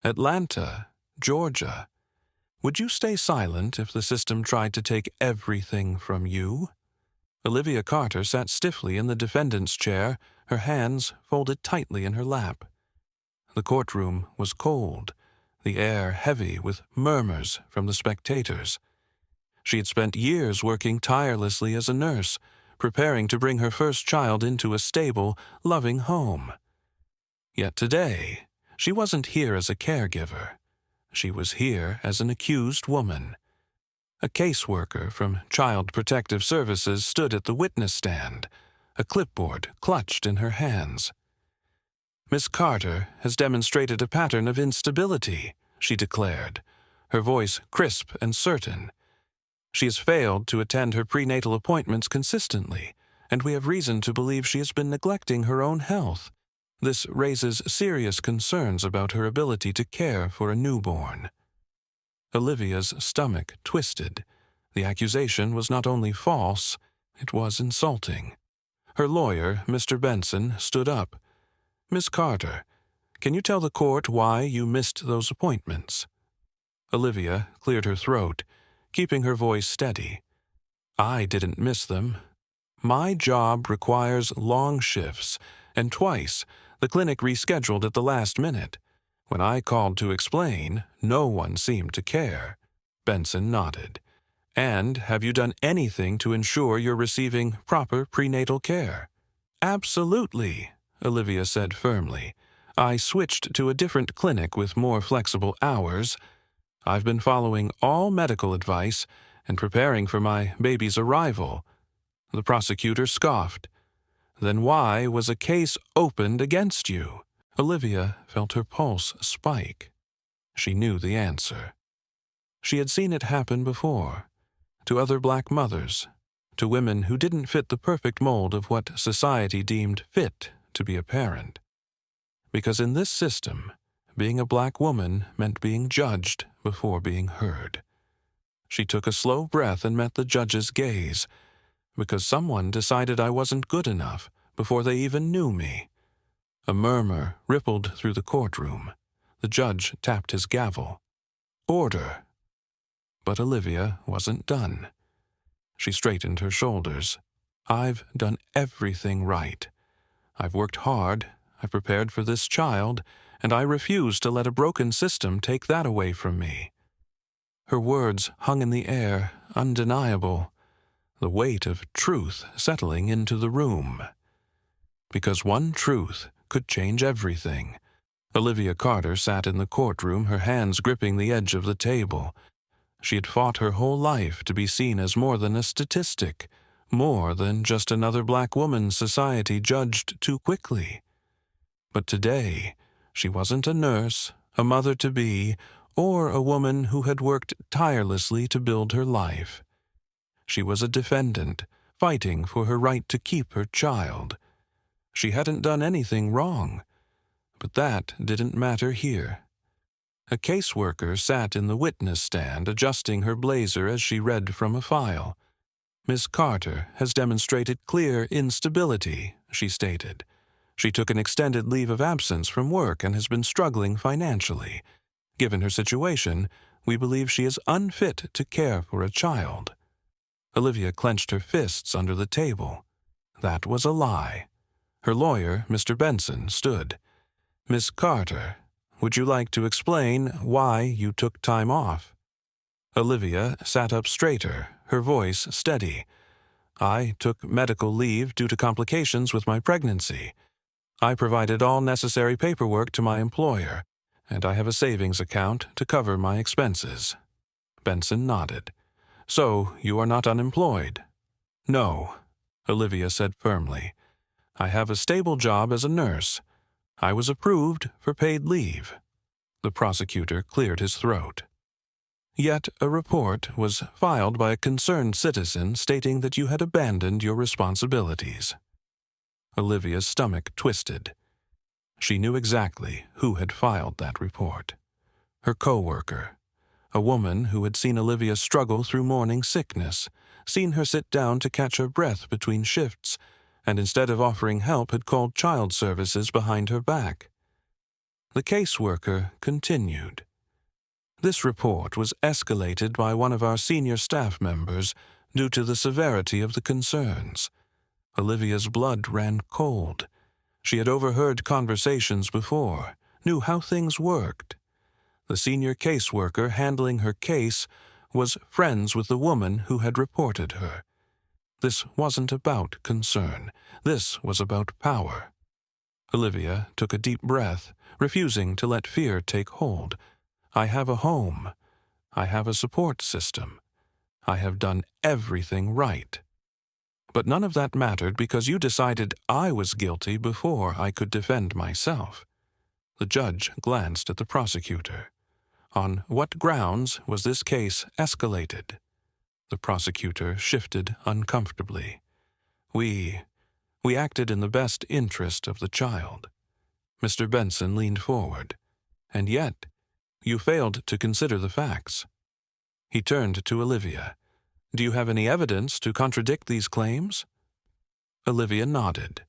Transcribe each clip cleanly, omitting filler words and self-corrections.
Atlanta, Georgia. Would you stay silent if the system tried to take everything from you? Olivia Carter sat stiffly in the defendant's chair, her hands folded tightly in her lap. The courtroom was cold, the air heavy with murmurs from the spectators. She had spent years working tirelessly as a nurse, preparing to bring her first child into a stable, loving home. Yet today, she wasn't here as a caregiver. She was here as an accused woman. A caseworker from Child Protective Services stood at the witness stand, a clipboard clutched in her hands. "Miss Carter has demonstrated a pattern of instability," she declared, her voice crisp and certain. "She has failed to attend her prenatal appointments consistently, and we have reason to believe she has been neglecting her own health. This raises serious concerns about her ability to care for a newborn." Olivia's stomach twisted. The accusation was not only false, it was insulting. Her lawyer, Mr. Benson, stood up. "Miss Carter, can you tell the court why you missed those appointments?" Olivia cleared her throat, keeping her voice steady. "I didn't miss them. My job requires long shifts, and twice the clinic rescheduled at the last minute. When I called to explain, no one seemed to care." Benson nodded. "And have you done anything to ensure you're receiving proper prenatal care?" "Absolutely," Olivia said firmly. "I switched to a different clinic with more flexible hours. I've been following all medical advice and preparing for my baby's arrival." The prosecutor scoffed. "Then why was a case opened against you?" Olivia felt her pulse spike. She knew the answer. She had seen it happen before, to other black mothers, to women who didn't fit the perfect mold of what society deemed fit to be a parent. Because in this system, being a black woman meant being judged before being heard. She took a slow breath and met the judge's gaze. "Because someone decided I wasn't good enough before they even knew me." A murmur rippled through the courtroom. The judge tapped his gavel. "Order." But Olivia wasn't done. She straightened her shoulders. "I've done everything right. I've worked hard, I've prepared for this child, and I refuse to let a broken system take that away from me." Her words hung in the air, undeniable, the weight of truth settling into the room. Because one truth could change everything. Olivia Carter sat in the courtroom, her hands gripping the edge of the table. She had fought her whole life to be seen as more than a statistic, more than just another black woman society judged too quickly. But today, she wasn't a nurse, a mother-to-be, or a woman who had worked tirelessly to build her life. She was a defendant, fighting for her right to keep her child. She hadn't done anything wrong, but that didn't matter here. A caseworker sat in the witness stand, adjusting her blazer as she read from a file. "Miss Carter has demonstrated clear instability," she stated. "She took an extended leave of absence from work and has been struggling financially. Given her situation, we believe she is unfit to care for a child." Olivia clenched her fists under the table. That was a lie. Her lawyer, Mr. Benson, stood. "Miss Carter, would you like to explain why you took time off?" Olivia sat up straighter, her voice steady. "I took medical leave due to complications with my pregnancy. I provided all necessary paperwork to my employer, and I have a savings account to cover my expenses." Benson nodded. "So you are not unemployed?" "No," Olivia said firmly. "I have a stable job as a nurse. I was approved for paid leave." The prosecutor cleared his throat. "Yet a report was filed by a concerned citizen stating that you had abandoned your responsibilities." Olivia's stomach twisted. She knew exactly who had filed that report. Her co-worker, a woman who had seen Olivia struggle through morning sickness, seen her sit down to catch her breath between shifts, and instead of offering help had called child services behind her back. The caseworker continued. This report was escalated by one of our senior staff members due to the severity of the concerns. Olivia's blood ran cold. She had overheard conversations before, knew how things worked. The senior caseworker handling her case was friends with the woman who had reported her. This wasn't about concern. This was about power. Olivia took a deep breath, refusing to let fear take hold. I have a home. I have a support system. I have done everything right. But none of that mattered because you decided I was guilty before I could defend myself. The judge glanced at the prosecutor. On what grounds was this case escalated? The prosecutor shifted uncomfortably. We acted in the best interest of the child. Mr. Benson leaned forward. And yet, you failed to consider the facts. He turned to Olivia. Do you have any evidence to contradict these claims? Olivia nodded.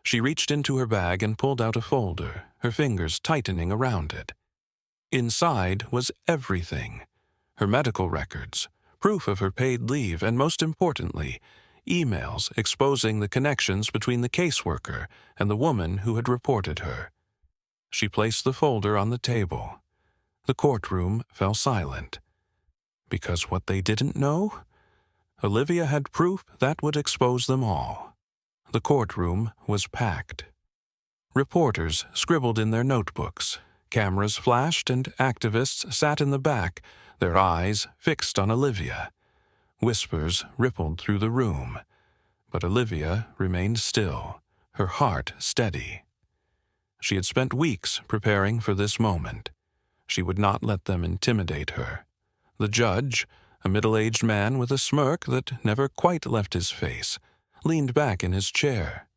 She reached into her bag and pulled out a folder, her fingers tightening around it. Inside was everything. Her medical records, proof of her paid leave, and most importantly, emails exposing the connections between the caseworker and the woman who had reported her. She placed the folder on the table. The courtroom fell silent. Because what they didn't know? Olivia had proof that would expose them all. The courtroom was packed. Reporters scribbled in their notebooks. Cameras flashed and activists sat in the back, their eyes fixed on Olivia. Whispers rippled through the room, but Olivia remained still, her heart steady. She had spent weeks preparing for this moment. She would not let them intimidate her. The judge, a middle-aged man with a smirk that never quite left his face, leaned back in his chair.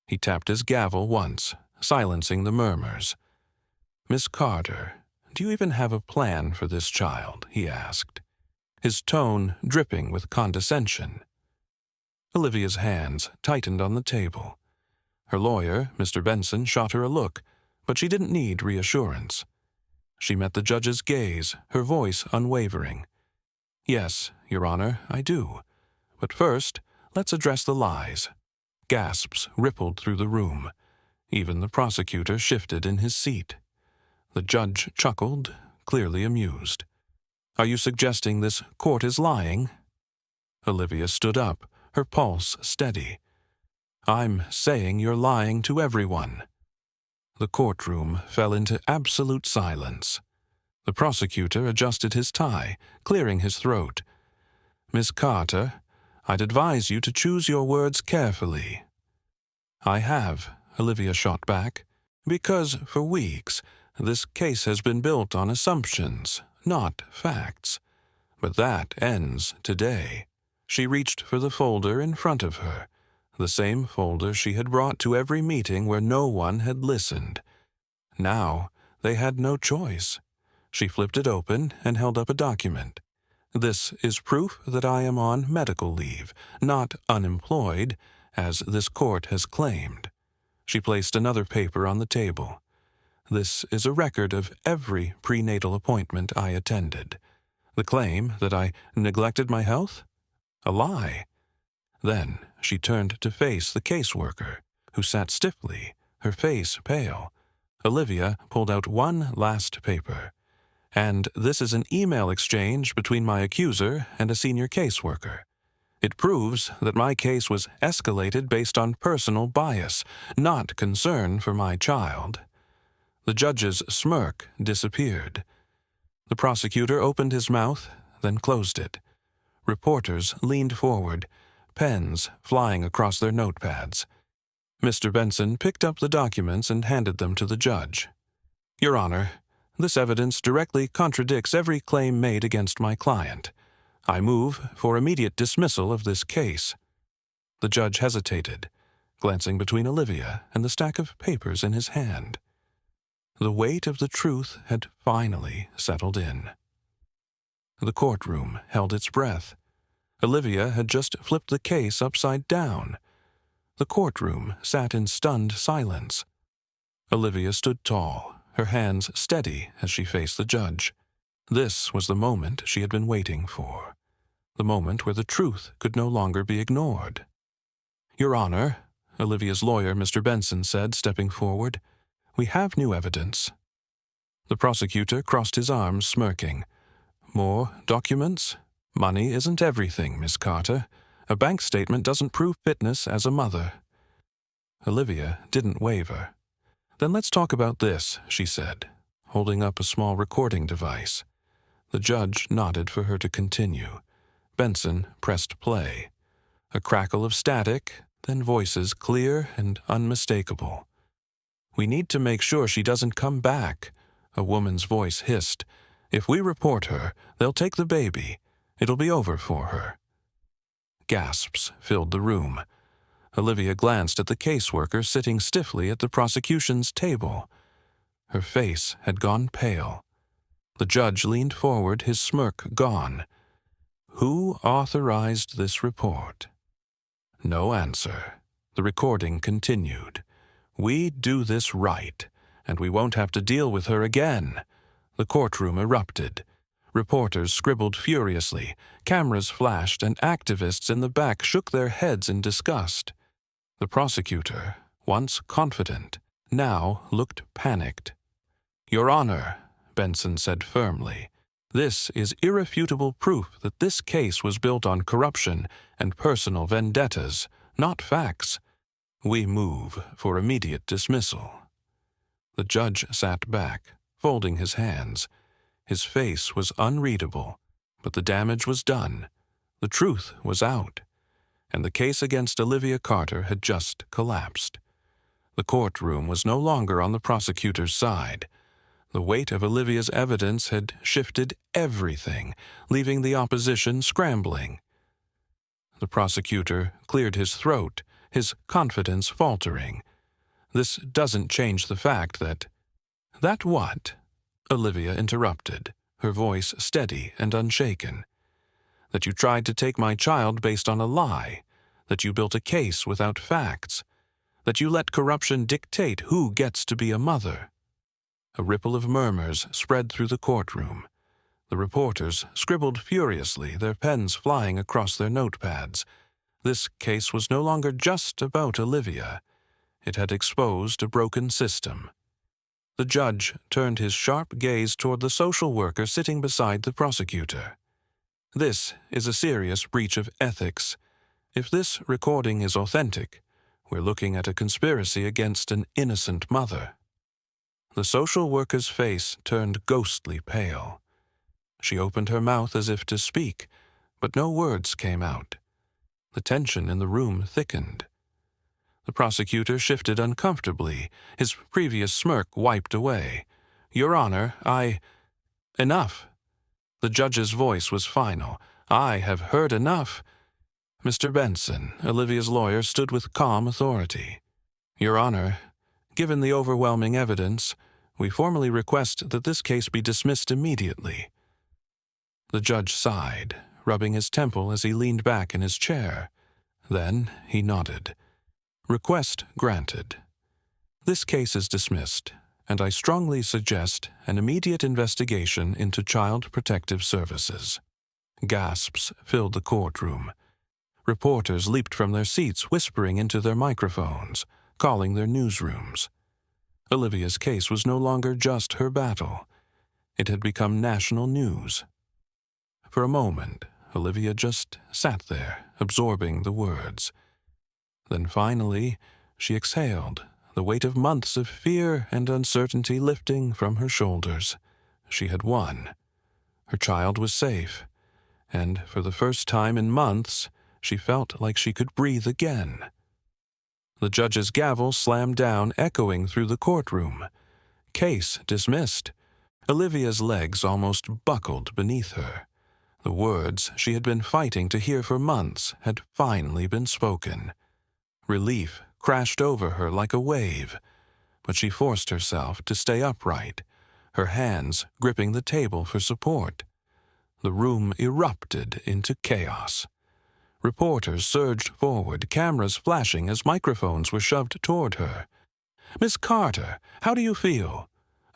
He tapped his gavel once, silencing the murmurs. Miss Carter, do you even have a plan for this child? He asked, his tone dripping with condescension. Olivia's hands tightened on the table. Her lawyer, Mr. Benson, shot her a look, but she didn't need reassurance. She met the judge's gaze, her voice unwavering. Yes, Your Honor, I do. But first, let's address the lies. Gasps rippled through the room. Even the prosecutor shifted in his seat. The judge chuckled, clearly amused. Are you suggesting this court is lying? Olivia stood up, her pulse steady. I'm saying you're lying to everyone. The courtroom fell into absolute silence. The prosecutor adjusted his tie, clearing his throat. Miss Carter, I'd advise you to choose your words carefully. I have, Olivia shot back, because for weeks this case has been built on assumptions, not facts. But that ends today. She reached for the folder in front of her, the same folder she had brought to every meeting where no one had listened. Now they had no choice. She flipped it open and held up a document. This is proof that I am on medical leave, not unemployed, as this court has claimed. She placed another paper on the table. This is a record of every prenatal appointment I attended. The claim that I neglected my health? A lie. Then she turned to face the caseworker, who sat stiffly, her face pale. Olivia pulled out one last paper. And this is an email exchange between my accuser and a senior caseworker. It proves that my case was escalated based on personal bias, not concern for my child. The judge's smirk disappeared. The prosecutor opened his mouth, then closed it. Reporters leaned forward, pens flying across their notepads. Mr. Benson picked up the documents and handed them to the judge. Your Honor, this evidence directly contradicts every claim made against my client. I move for immediate dismissal of this case. The judge hesitated, glancing between Olivia and the stack of papers in his hand. The weight of the truth had finally settled in. The courtroom held its breath. Olivia had just flipped the case upside down. The courtroom sat in stunned silence. Olivia stood tall, her hands steady as she faced the judge. This was the moment she had been waiting for, the moment where the truth could no longer be ignored. "Your Honor," Olivia's lawyer, Mr. Benson, said, stepping forward, "we have new evidence." The prosecutor crossed his arms, smirking. "More documents? Money isn't everything, Miss Carter. A bank statement doesn't prove fitness as a mother." Olivia didn't waver. "Then let's talk about this," she said, holding up a small recording device. The judge nodded for her to continue. Benson pressed play. A crackle of static, then voices clear and unmistakable. "We need to make sure she doesn't come back," a woman's voice hissed. "If we report her, they'll take the baby. It'll be over for her." Gasps filled the room. Olivia glanced at the caseworker sitting stiffly at the prosecution's table. Her face had gone pale. The judge leaned forward, his smirk gone. "Who authorized this report?" No answer. The recording continued. "We do this right, and we won't have to deal with her again." The courtroom erupted. Reporters scribbled furiously, cameras flashed, and activists in the back shook their heads in disgust. The prosecutor, once confident, now looked panicked. "Your Honor," Benson said firmly, "this is irrefutable proof that this case was built on corruption and personal vendettas, not facts. We move for immediate dismissal." The judge sat back, folding his hands. His face was unreadable, but the damage was done. The truth was out, and the case against Olivia Carter had just collapsed. The courtroom was no longer on the prosecutor's side. The weight of Olivia's evidence had shifted everything, leaving the opposition scrambling. The prosecutor cleared his throat, his confidence faltering. "This doesn't change the fact that—" "That what?" Olivia interrupted, her voice steady and unshaken. "That you tried to take my child based on a lie, that you built a case without facts, that you let corruption dictate who gets to be a mother." A ripple of murmurs spread through the courtroom. The reporters scribbled furiously, their pens flying across their notepads. This case was no longer just about Olivia. It had exposed a broken system. The judge turned his sharp gaze toward the social worker sitting beside the prosecutor. "This is a serious breach of ethics. If this recording is authentic, we're looking at a conspiracy against an innocent mother." The social worker's face turned ghostly pale. She opened her mouth as if to speak, but no words came out. The tension in the room thickened. The prosecutor shifted uncomfortably, his previous smirk wiped away. "Your Honor, Enough." The judge's voice was final. "I have heard enough." Mr. Benson, Olivia's lawyer, stood with calm authority. "Your Honor, given the overwhelming evidence, we formally request that this case be dismissed immediately." The judge sighed, rubbing his temple as he leaned back in his chair. Then he nodded. "Request granted. This case is dismissed, and I strongly suggest an immediate investigation into Child Protective Services." Gasps filled the courtroom. Reporters leaped from their seats, whispering into their microphones, calling their newsrooms. Olivia's case was no longer just her battle. It had become national news. For a moment, Olivia just sat there, absorbing the words. Then finally, she exhaled, the weight of months of fear and uncertainty lifting from her shoulders. She had won. Her child was safe, and for the first time in months, she felt like she could breathe again. The judge's gavel slammed down, echoing through the courtroom. Case dismissed. Olivia's legs almost buckled beneath her. The words she had been fighting to hear for months had finally been spoken. Relief crashed over her like a wave, but she forced herself to stay upright, her hands gripping the table for support. The room erupted into chaos. Reporters surged forward, cameras flashing as microphones were shoved toward her. "Miss Carter, how do you feel?"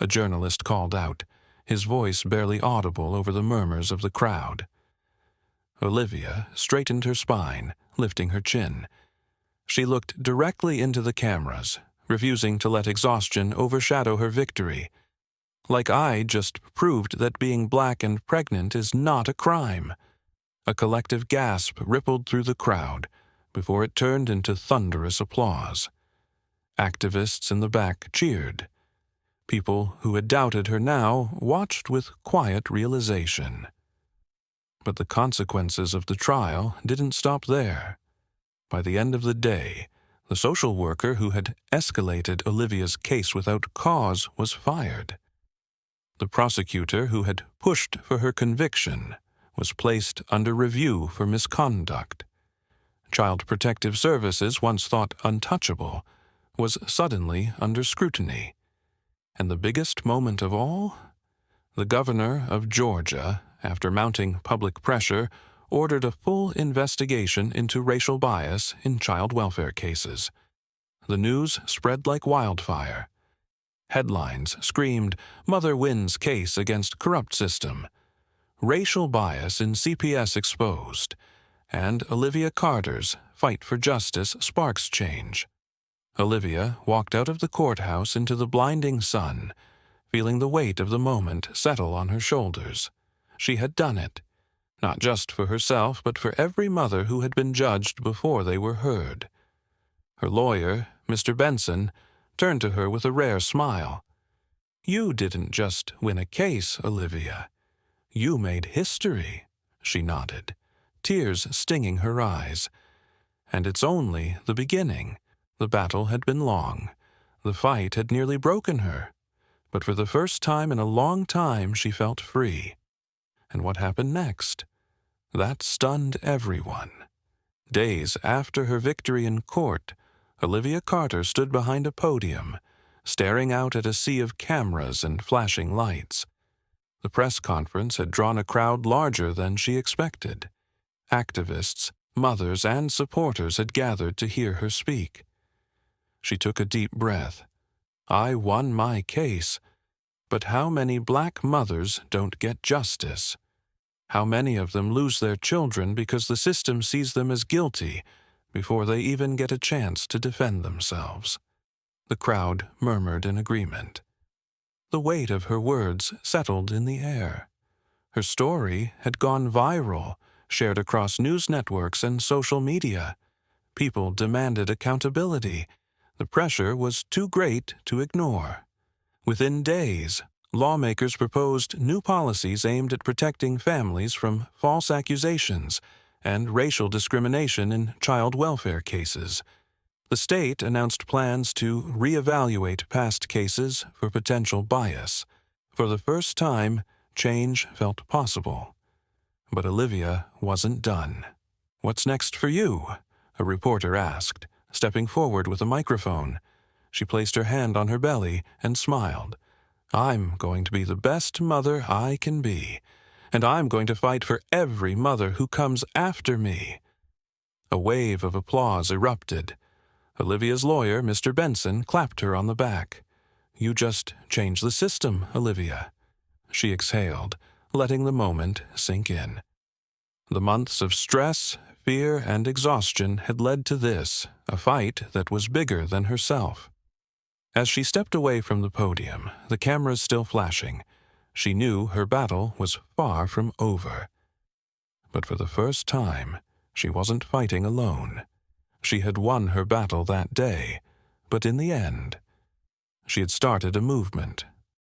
a journalist called out, his voice barely audible over the murmurs of the crowd. Olivia straightened her spine, lifting her chin. She looked directly into the cameras, refusing to let exhaustion overshadow her victory. Like I just proved that being black and pregnant is not a crime. A collective gasp rippled through the crowd before it turned into thunderous applause. Activists in the back cheered. People who had doubted her now watched with quiet realization. But the consequences of the trial didn't stop there. By the end of the day, the social worker who had escalated Olivia's case without cause was fired. The prosecutor who had pushed for her conviction was placed under review for misconduct. Child Protective Services, once thought untouchable, was suddenly under scrutiny. And the biggest moment of all? The governor of Georgia, after mounting public pressure, ordered a full investigation into racial bias in child welfare cases. The news spread like wildfire. Headlines screamed, "Mother wins case against corrupt system," "Racial bias in CPS exposed," and Olivia Carter's fight for justice sparks change. Olivia walked out of the courthouse into the blinding sun, feeling the weight of the moment settle on her shoulders. She had done it, not just for herself, but for every mother who had been judged before they were heard. Her lawyer, Mr. Benson, turned to her with a rare smile. "You didn't just win a case, Olivia. You made history," she nodded, tears stinging her eyes. And it's only the beginning. The battle had been long. The fight had nearly broken her. But for the first time in a long time, she felt free. And what happened next? That stunned everyone. Days after her victory in court, Olivia Carter stood behind a podium, staring out at a sea of cameras and flashing lights. The press conference had drawn a crowd larger than she expected. Activists, mothers, and supporters had gathered to hear her speak. She took a deep breath. I won my case. But how many black mothers don't get justice? How many of them lose their children because the system sees them as guilty before they even get a chance to defend themselves? The crowd murmured in agreement. The weight of her words settled in the air. Her story had gone viral, shared across news networks and social media. People demanded accountability. The pressure was too great to ignore. Within days, lawmakers proposed new policies aimed at protecting families from false accusations and racial discrimination in child welfare cases. The state announced plans to reevaluate past cases for potential bias. For the first time, change felt possible. But Olivia wasn't done. "What's next for you?" a reporter asked, stepping forward with a microphone. She placed her hand on her belly and smiled. "I'm going to be the best mother I can be, and I'm going to fight for every mother who comes after me." A wave of applause erupted. Olivia's lawyer, Mr. Benson, clapped her on the back. "You just changed the system, Olivia." She exhaled, letting the moment sink in. The months of stress, fear, and exhaustion had led to this, a fight that was bigger than herself. As she stepped away from the podium, the cameras still flashing, she knew her battle was far from over. But for the first time, she wasn't fighting alone. She had won her battle that day, but in the end, she had started a movement